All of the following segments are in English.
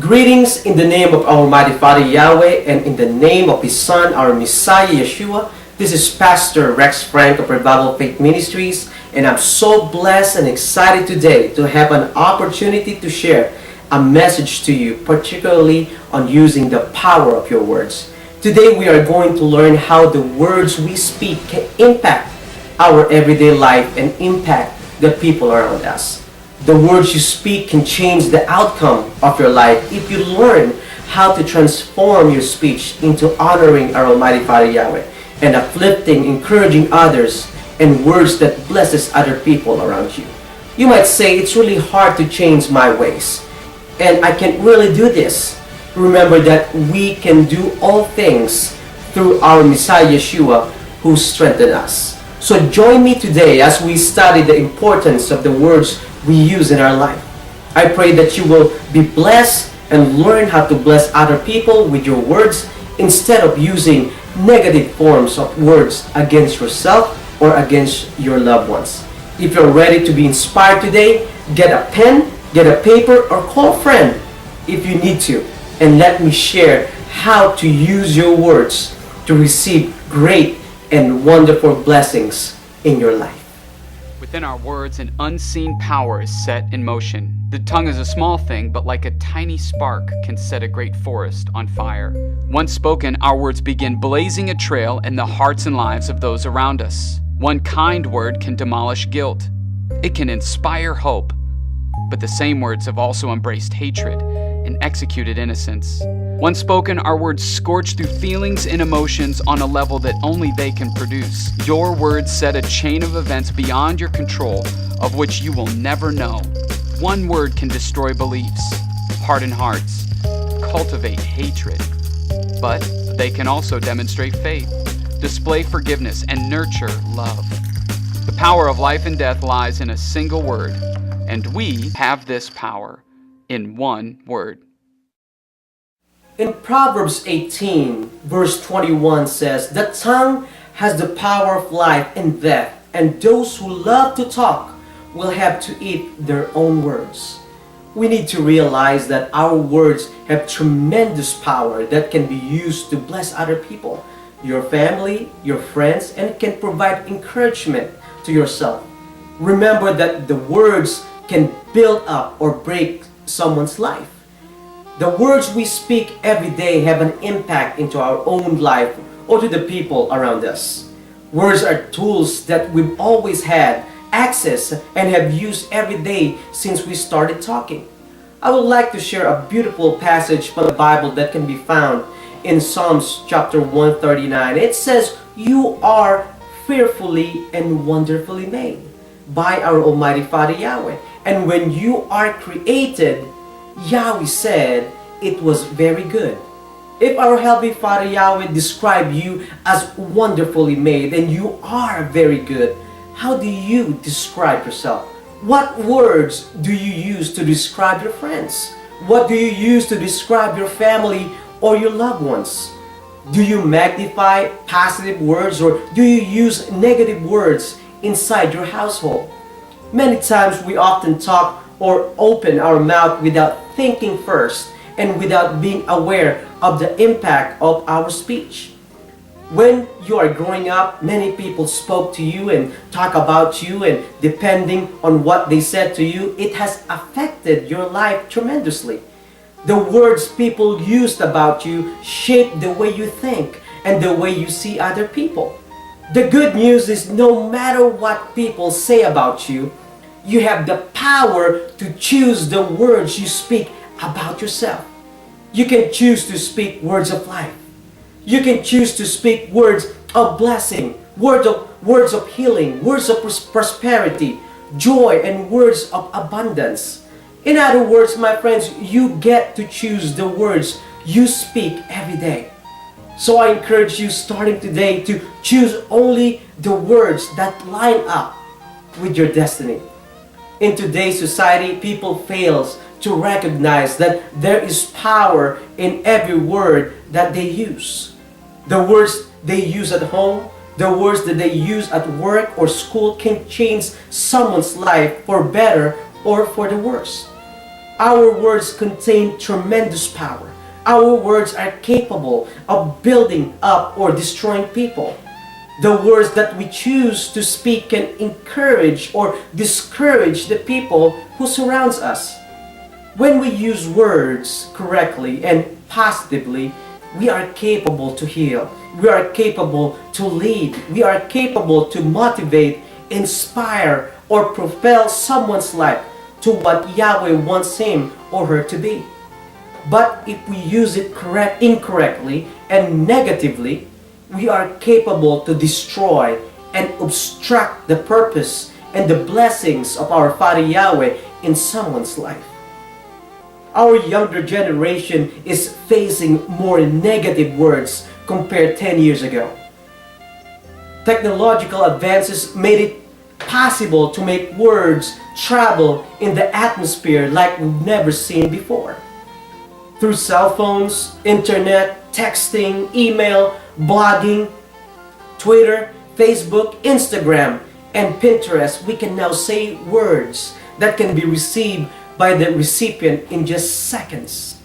Greetings in the name of Almighty Father Yahweh and in the name of His Son, our Messiah Yeshua. This is Pastor Rex Frank of Revival Faith Ministries, and I'm so blessed and excited today to have an opportunity to share a message to you, particularly on using the power of your words. Today we are going to learn how the words we speak can impact our everyday life and impact the people around us. The words you speak can change the outcome of your life if you learn how to transform your speech into honoring our Almighty Father Yahweh and uplifting, encouraging others, and words that blesses other people around you. You might say it's really hard to change my ways, and I can't really do this. Remember that we can do all things through our Messiah Yeshua who strengthens us. So join me today as we study the importance of the words we use in our life. I pray that you will be blessed and learn how to bless other people with your words instead of using negative forms of words against yourself or against your loved ones. If you're ready to be inspired today, get a pen, get a paper, or call a friend if you need to, and let me share how to use your words to receive great and wonderful blessings in your life. Within our words, an unseen power is set in motion. The tongue is a small thing, but like a tiny spark can set a great forest on fire. Once spoken, our words begin blazing a trail in the hearts and lives of those around us. One kind word can demolish guilt. It can inspire hope. But the same words have also embraced hatred and executed innocence. Once spoken, our words scorch through feelings and emotions on a level that only they can produce. Your words set a chain of events beyond your control, of which you will never know. One word can destroy beliefs, harden hearts, cultivate hatred. But they can also demonstrate faith, display forgiveness, and nurture love. The power of life and death lies in a single word, and we have this power in one word. In Proverbs 18, verse 21 says, "The tongue has the power of life and death, and those who love to talk will have to eat their own words." We need to realize that our words have tremendous power that can be used to bless other people, your family, your friends, and can provide encouragement to yourself. Remember that the words can build up or break someone's life. The words we speak every day have an impact into our own life or to the people around us. Words are tools that we've always had access and have used every day since we started talking. I would like to share a beautiful passage from the Bible that can be found in Psalms chapter 139. It says, "You are fearfully and wonderfully made by our Almighty Father Yahweh. And when you are created, Yahweh said, it was very good." If our Heavenly Father Yahweh described you as wonderfully made and you are very good, how do you describe yourself? What words do you use to describe your friends? What do you use to describe your family or your loved ones? Do you magnify positive words or do you use negative words inside your household? Many times we often talk or open our mouth without thinking first and without being aware of the impact of our speech. When you are growing up, many people spoke to you and talk about you, and depending on what they said to you, it has affected your life tremendously. The words people used about you shape the way you think and the way you see other people. The good news is no matter what people say about you, you have the power to choose the words you speak about yourself. You can choose to speak words of life. You can choose to speak words of blessing, words of healing, words of prosperity, joy, and words of abundance. In other words, my friends, you get to choose the words you speak every day. So I encourage you starting today to choose only the words that line up with your destiny. In today's society, people fail to recognize that there is power in every word that they use. The words they use at home, the words that they use at work or school can change someone's life for better or for the worse. Our words contain tremendous power. Our words are capable of building up or destroying people. The words that we choose to speak can encourage or discourage the people who surrounds us. When we use words correctly and positively, we are capable to heal. We are capable to lead. We are capable to motivate, inspire, or propel someone's life to what Yahweh wants him or her to be. But if we use it incorrectly and negatively, we are capable to destroy and obstruct the purpose and the blessings of our Father Yahweh in someone's life. Our younger generation is facing more negative words compared 10 years ago. Technological advances made it possible to make words travel in the atmosphere like we've never seen before. Through cell phones, internet, texting, email, blogging, Twitter, Facebook, Instagram, and Pinterest, we can now say words that can be received by the recipient in just seconds.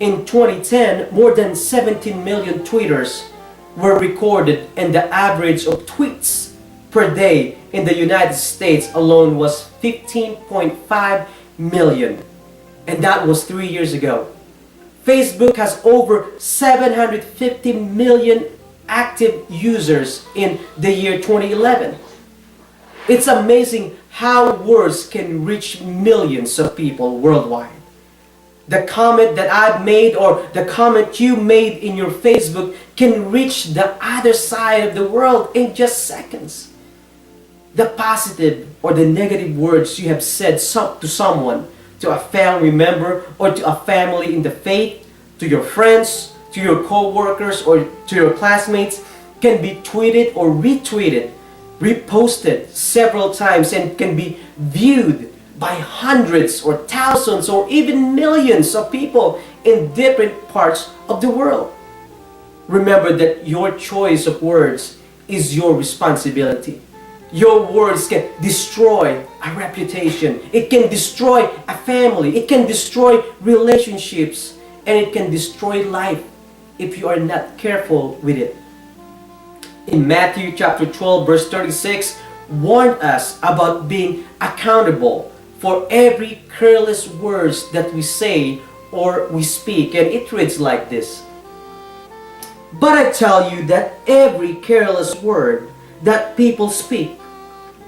In 2010, more than 17 million tweeters were recorded, and the average of tweets per day in the United States alone was 15.5 million. And that was 3 years ago. Facebook has over 750 million active users in the year 2011. It's amazing how words can reach millions of people worldwide. The comment that I've made or the comment you made in your Facebook can reach the other side of the world in just seconds. The positive or the negative words you have said to someone, to a family member, or to a family in the faith, to your friends, to your co-workers, or to your classmates, can be tweeted or retweeted, reposted several times, and can be viewed by hundreds or thousands or even millions of people in different parts of the world. Remember that your choice of words is your responsibility. Your words can destroy a reputation. It can destroy a family. It can destroy relationships. And it can destroy life if you are not careful with it. In Matthew chapter 12 verse 36, warned us about being accountable for every careless words that we say or we speak. And it reads like this: "But I tell you that every careless word that people speak,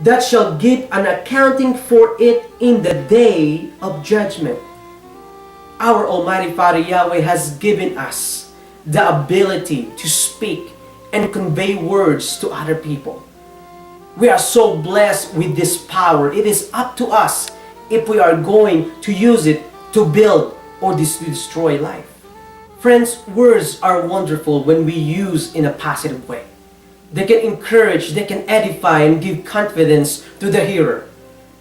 that shall give an accounting for it in the day of judgment." Our Almighty Father Yahweh has given us the ability to speak and convey words to other people. We are so blessed with this power. It is up to us if we are going to use it to build or to destroy life. Friends, words are wonderful when we use in a positive way. They can encourage, they can edify, and give confidence to the hearer.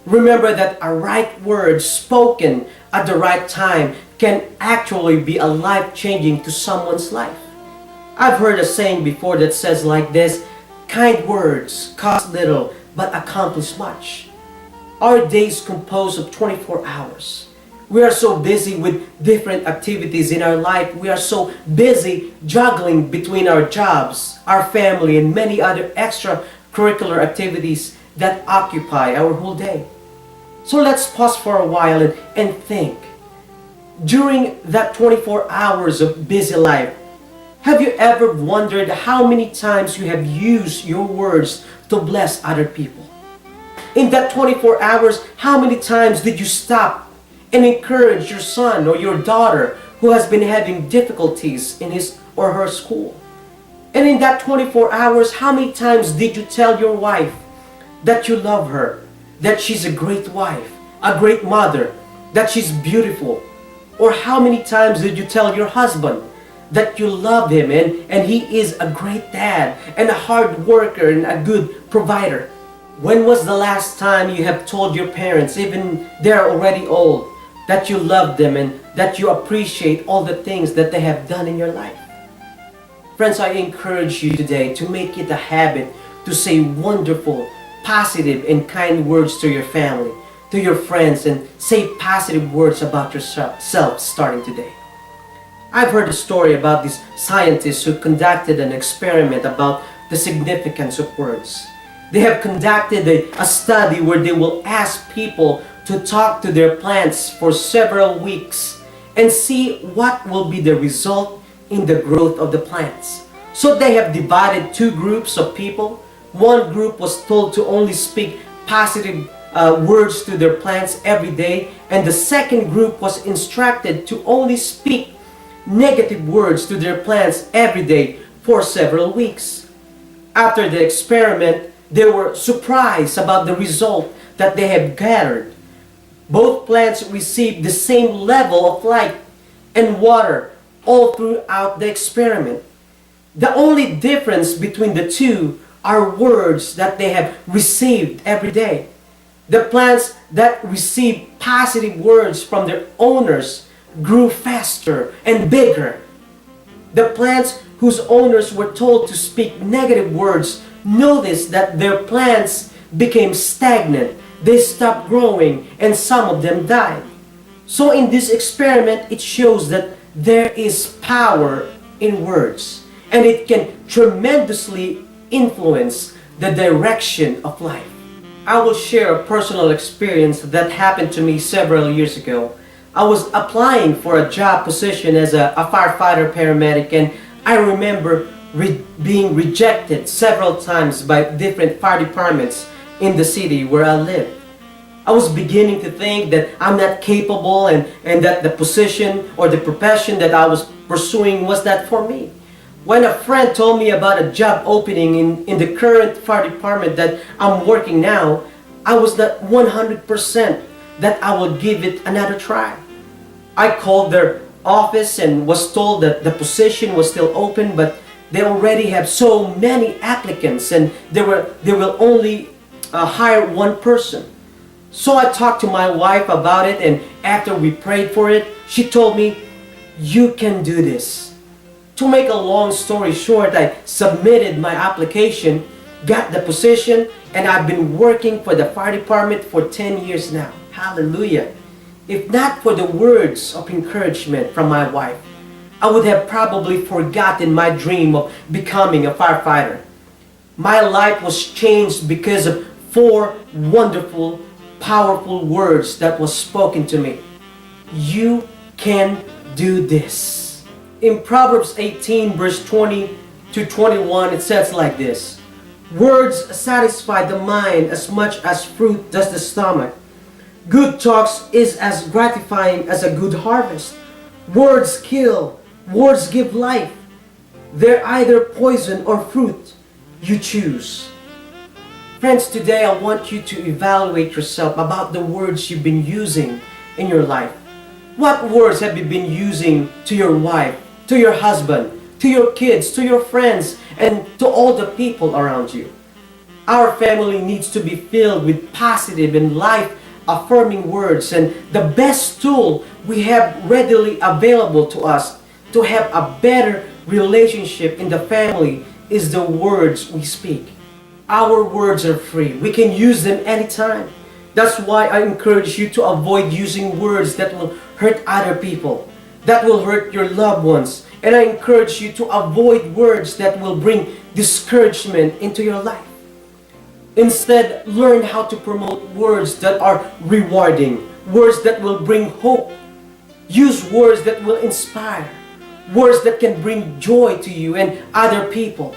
Remember that a right word spoken at the right time can actually be a life-changing to someone's life. I've heard a saying before that says like this: kind words cost little but accomplish much. Our day is composed of 24 hours. We are so busy with different activities in our life. We are so busy juggling between our jobs, our family, and many other extracurricular activities that occupy our whole day. So let's pause for a while and think. During that 24 hours of busy life, have you ever wondered how many times you have used your words to bless other people? In that 24 hours, how many times did you stop and encourage your son or your daughter who has been having difficulties in his or her school? And in that 24 hours, how many times did you tell your wife that you love her, that she's a great wife, a great mother, that she's beautiful? Or how many times did you tell your husband that you love him and he is a great dad and a hard worker and a good provider? When was the last time you have told your parents, even they're already old, that you love them and that you appreciate all the things that they have done in your life? Friends, I encourage you today to make it a habit to say wonderful, positive, and kind words to your family, to your friends and say positive words about yourself starting today. I've heard a story about these scientists who conducted an experiment about the significance of words. They have conducted a study where they will ask people to talk to their plants for several weeks and see what will be the result in the growth of the plants. So they have divided two groups of people. One group was told to only speak positive words to their plants every day, and the second group was instructed to only speak negative words to their plants every day for several weeks. After the experiment, they were surprised about the result that they had gathered. Both plants received the same level of light and water all throughout the experiment. The only difference between the two are words that they have received every day. The plants that received positive words from their owners grew faster and bigger. The plants whose owners were told to speak negative words noticed that their plants became stagnant. They stopped growing and some of them died. So in this experiment, it shows that there is power in words, and it can tremendously influence the direction of life. I will share a personal experience that happened to me several years ago. I was applying for a job position as a firefighter paramedic, and I remember being rejected several times by different fire departments in the city where I lived. I was beginning to think that I'm not capable and that the position or the profession that I was pursuing was not for me. When a friend told me about a job opening in the current fire department that I'm working now, I was not 100% that I will give it another try. I called their office and was told that the position was still open, but they already have so many applicants and they will only hire one person. So I talked to my wife about it, and after we prayed for it, she told me, "You can do this." To make a long story short, I submitted my application, got the position, and I've been working for the fire department for 10 years now. Hallelujah. If not for the words of encouragement from my wife, I would have probably forgotten my dream of becoming a firefighter. My life was changed because of 4 wonderful, powerful words that was spoken to me. You can do this. In Proverbs 18 verse 20 to 21, it says like this: words satisfy the mind as much as fruit does the stomach. Good talks is as gratifying as a good harvest. Words kill, words give life. They're either poison or fruit. You choose. Friends, today I want you to evaluate yourself about the words you've been using in your life. What words have you been using to your wife, to your husband, to your kids, to your friends, and to all the people around you? Our family needs to be filled with positive and life-affirming words, and the best tool we have readily available to us to have a better relationship in the family is the words we speak. Our words are free. We can use them anytime. That's why I encourage you to avoid using words that will hurt other people, that will hurt your loved ones. And I encourage you to avoid words that will bring discouragement into your life. Instead, learn how to promote words that are rewarding, words that will bring hope. Use words that will inspire, words that can bring joy to you and other people.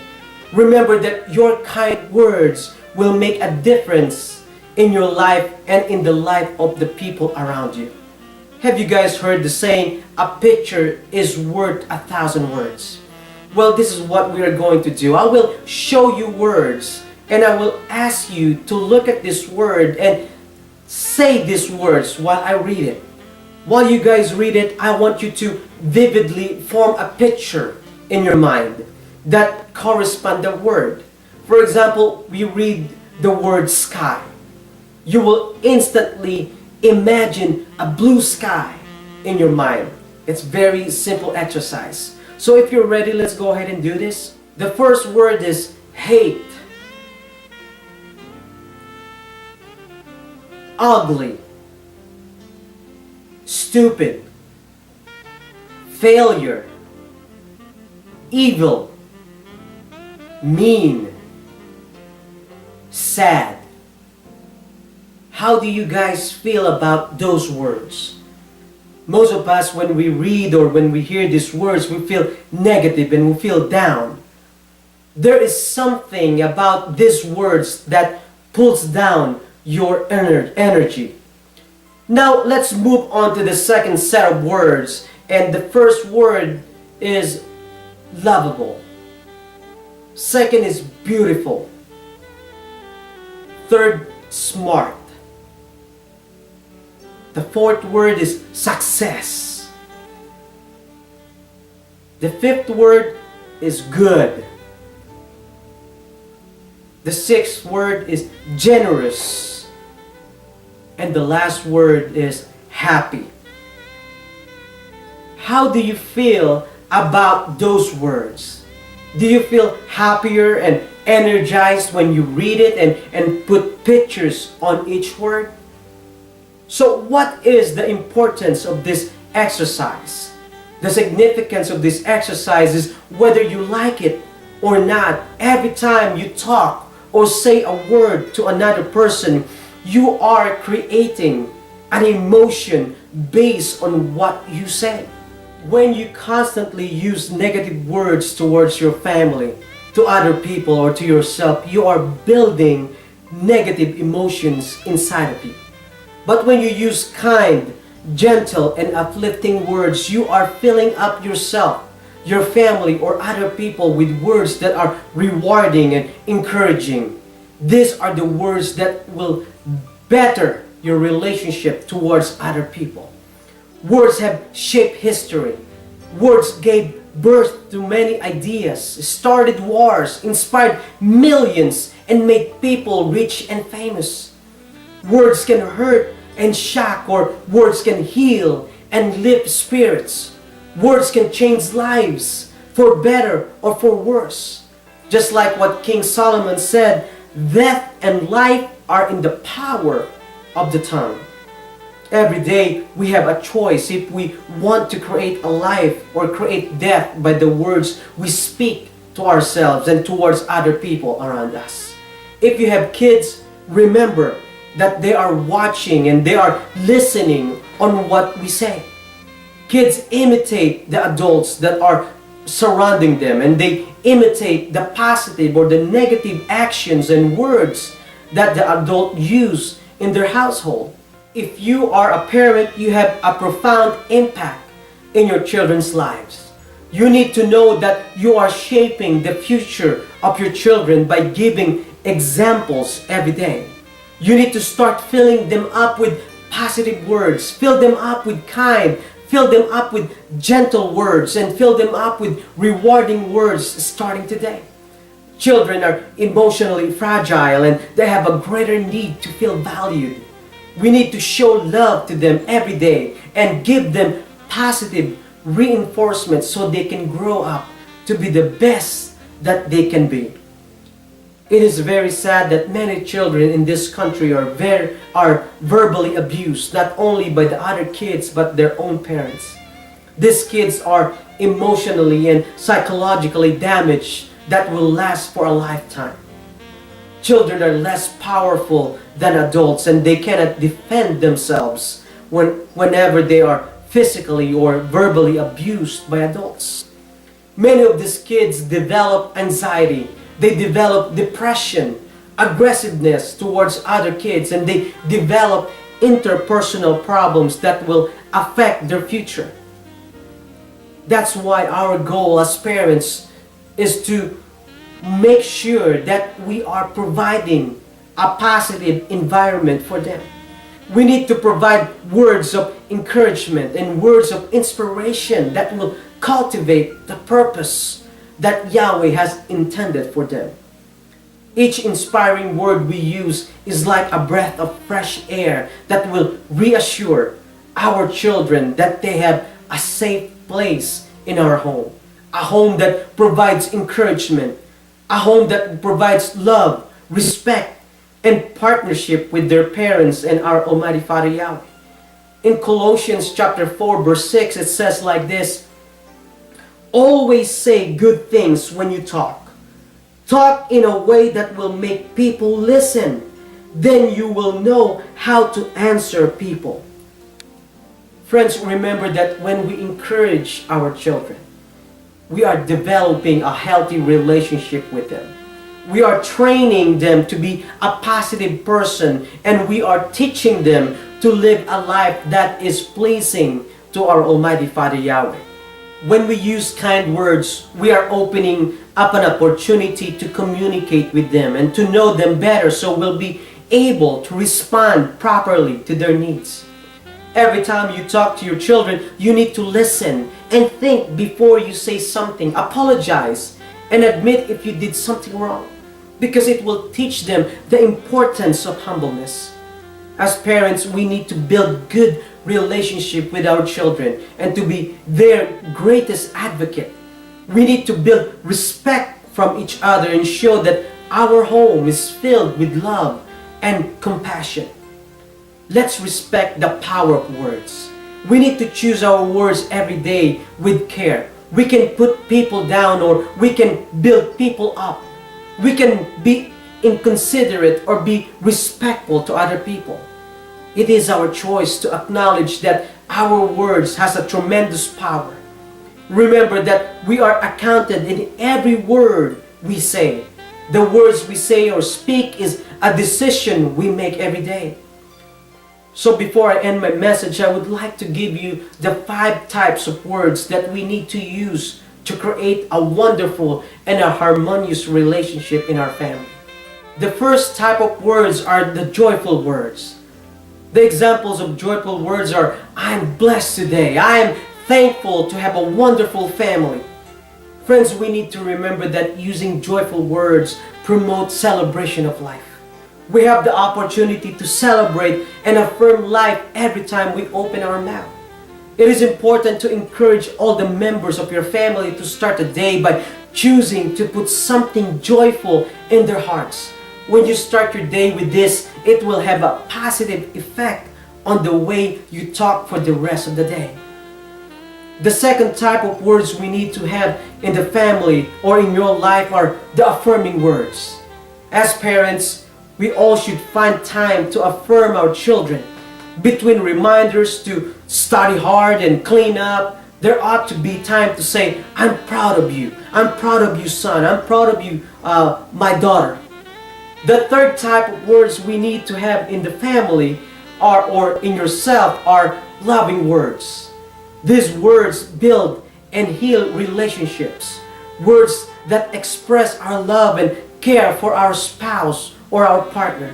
Remember that your kind words will make a difference in your life and in the life of the people around you. Have you guys heard the saying, a picture is worth 1,000 words? Well, this is what we are going to do. I will show you words, and I will ask you to look at this word and say these words while I read it. While you guys read it, I want you to vividly form a picture in your mind that correspond the word. For example, we read the word sky. You will instantly imagine a blue sky in your mind. It's very simple exercise. So if you're ready, let's go ahead and do this. The first word is hate. Ugly. stupid, failure, evil, mean, sad. How do you guys feel about those words? Most of us, when we read or when we hear these words, we feel negative and we feel down. There is something about these words that pulls down your energy. Now let's move on to the second set of words, and the first word is lovable. Second is beautiful. Third, smart. The fourth word is success. The fifth word is good. The sixth word is generous. And the last word is happy. How do you feel about those words? Do you feel happier and energized when you read it and put pictures on each word? So what is the importance of this exercise? The significance of this exercise is whether you like it or not. Every time you talk or say a word to another person, you are creating an emotion based on what you say. When you constantly use negative words towards your family, to other people, or to yourself, you are building negative emotions inside of you. But when you use kind, gentle, and uplifting words, you are filling up yourself, your family, or other people with words that are rewarding and encouraging. These are the words that will better your relationship towards other people. Words have shaped history. Words gave birth to many ideas, started wars, inspired millions, and made people rich and famous. Words can hurt and shock, or words can heal and lift spirits. Words can change lives for better or for worse. Just like what King Solomon said, death and life are in the power of the tongue. Every day we have a choice if we want to create a life or create death by the words we speak to ourselves and towards other people around us. If you have kids, remember that they are watching and they are listening on what we say. Kids imitate the adults that are surrounding them, and they imitate the positive or the negative actions and words that the adult use in their household. If you are a parent, you have a profound impact in your children's lives. You need to know that you are shaping the future of your children by giving examples every day. You need to start filling them up with positive words, fill them up with kind, fill them up with gentle words, and fill them up with rewarding words starting today. Children are emotionally fragile and they have a greater need to feel valued. We need to show love to them every day and give them positive reinforcement so they can grow up to be the best that they can be. It is very sad that many children in this country are verbally abused, not only by the other kids but their own parents. These kids are emotionally and psychologically damaged that will last for a lifetime. Children are less powerful than adults and they cannot defend themselves whenever they are physically or verbally abused by adults. Many of these kids develop anxiety, they develop depression, aggressiveness towards other kids, and they develop interpersonal problems that will affect their future. That's why our goal as parents is to make sure that we are providing a positive environment for them. We need to provide words of encouragement and words of inspiration that will cultivate the purpose that Yahweh has intended for them. Each inspiring word we use is like a breath of fresh air that will reassure our children that they have a safe place in our home. A home that provides encouragement. A home that provides love, respect, and partnership with their parents and our Almighty Father Yahweh. In Colossians chapter 4 verse 6, it says like this, always say good things when you talk. Talk in a way that will make people listen. Then you will know how to answer people. Friends, remember that when we encourage our children, we are developing a healthy relationship with them. We are training them to be a positive person, and we are teaching them to live a life that is pleasing to our Almighty Father Yahweh. When we use kind words, we are opening up an opportunity to communicate with them and to know them better, so we'll be able to respond properly to their needs. Every time you talk to your children, you need to listen and think before you say something. Apologize and admit if you did something wrong, because it will teach them the importance of humbleness. As parents, we need to build good relationship with our children and to be their greatest advocate. We need to build respect from each other and show that our home is filled with love and compassion. Let's respect the power of words. We need to choose our words every day with care. We can put people down or we can build people up. We can be inconsiderate or be respectful to other people. It is our choice to acknowledge that our words has a tremendous power. Remember that we are accounted in every word we say. The words we say or speak is a decision we make every day. So before I end my message, I would like to give you the 5 types of words that we need to use to create a wonderful and a harmonious relationship in our family. The first type of words are the joyful words. The examples of joyful words are, I'm blessed today. I am thankful to have a wonderful family. Friends, we need to remember that using joyful words promotes celebration of life. We have the opportunity to celebrate and affirm life every time we open our mouth. It is important to encourage all the members of your family to start the day by choosing to put something joyful in their hearts. When you start your day with this, it will have a positive effect on the way you talk for the rest of the day. The second type of words we need to have in the family or in your life are the affirming words. As parents, we all should find time to affirm our children. Between reminders to study hard and clean up, there ought to be time to say, I'm proud of you. I'm proud of you, son. I'm proud of you, my daughter. The third type of words we need to have in the family or in yourself are loving words. These words build and heal relationships. Words that express our love and care for our spouse or our partner.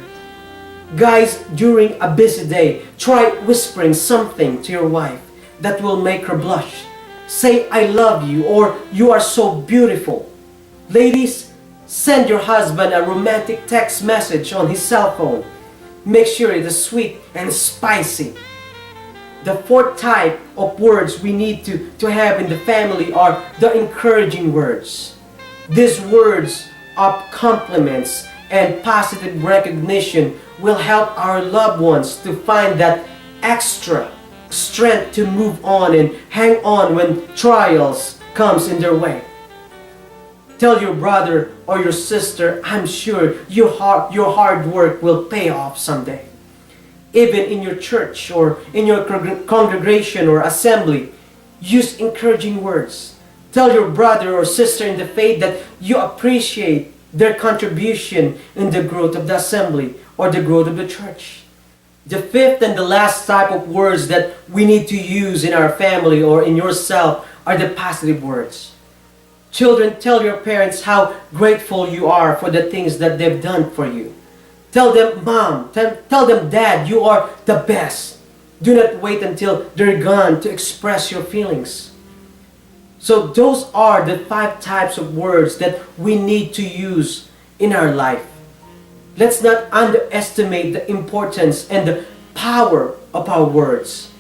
Guys, during a busy day, try whispering something to your wife that will make her blush. Say, I love you, or you are so beautiful. Ladies, send your husband a romantic text message on his cell phone. Make sure it is sweet and spicy. The fourth type of words we need to have in the family are the encouraging words. These words of compliments and positive recognition will help our loved ones to find that extra strength to move on and hang on when trials comes in their way. Tell your brother or your sister, I'm sure your hard work will pay off someday. Even in your church or in your congregation or assembly, use encouraging words. Tell your brother or sister in the faith that you appreciate their contribution in the growth of the assembly or the growth of the church. The fifth and the last type of words that we need to use in our family or in yourself are the positive words. Children, tell your parents how grateful you are for the things that they've done for you. Tell them, Mom, tell them, Dad, you are the best. Do not wait until they're gone to express your feelings. So those are the 5 types of words that we need to use in our life. Let's not underestimate the importance and the power of our words.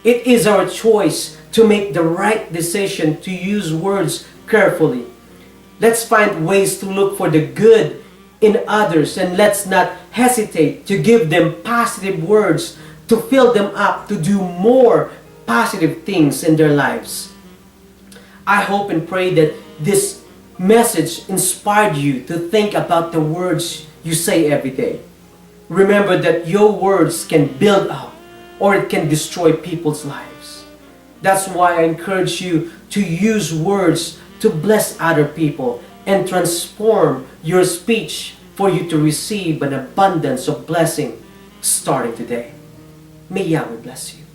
It is our choice to make the right decision to use words carefully. Let's find ways to look for the good in others, and let's not hesitate to give them positive words to fill them up to do more positive things in their lives. I hope and pray that this message inspired you to think about the words you say every day. Remember that your words can build up or it can destroy people's lives. That's why I encourage you to use words to bless other people and transform your speech for you to receive an abundance of blessing starting today. May Yahweh bless you.